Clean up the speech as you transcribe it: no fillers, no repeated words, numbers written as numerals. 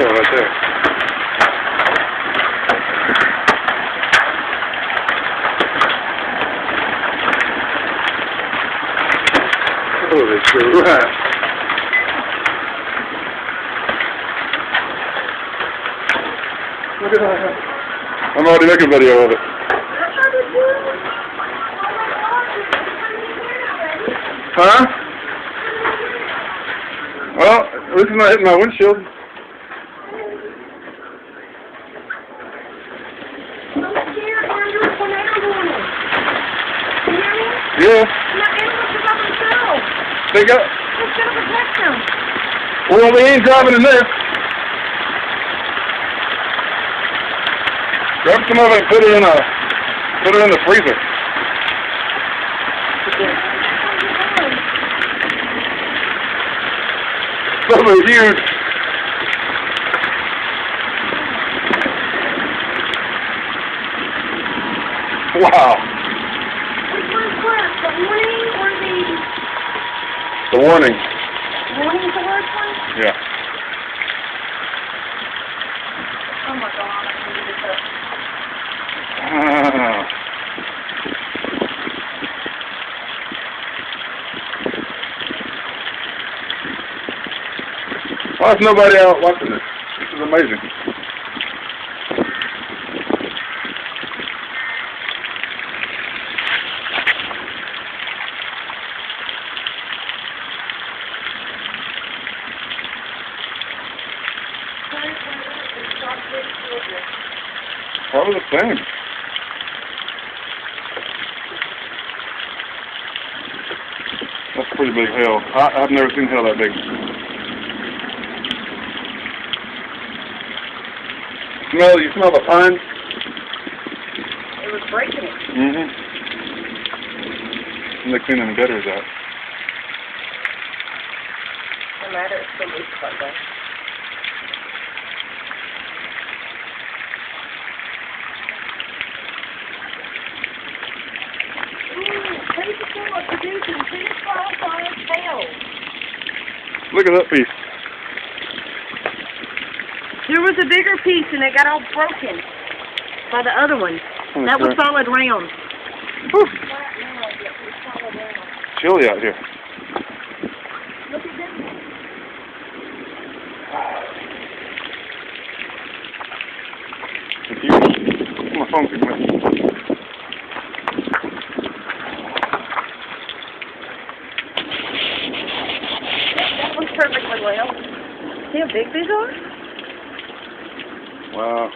deal right there. Holy shit, right. Look at that. I'm already making a video of it. Huh? Well, at least it's not hitting my windshield. I'm scared, Andrew. Tornado warning. Can you hear me? Yeah. My animals are by themselves. They got. Let's go protect them. Well, they ain't driving in this. Grab some of it and put it in the freezer. Those are huge. Wow. Which one's worse, the warning or The warning. warning's the worst one? Yeah. Oh my god, I can do this up. Ah. Why is nobody out watching this? This is amazing. Probably the same. That's pretty big hail. I've never seen hail that big. You smell the pine? It was breaking it. Mm-hmm. And they're cleaning the gutters out. No matter, it's still loose like that. Look at that piece. There was a bigger piece and it got all broken by the other one. Okay. That was solid round. Whew. Chilly out here. Look at this. It's huge. My phone's going. That was perfectly well. See how big these are? Wow.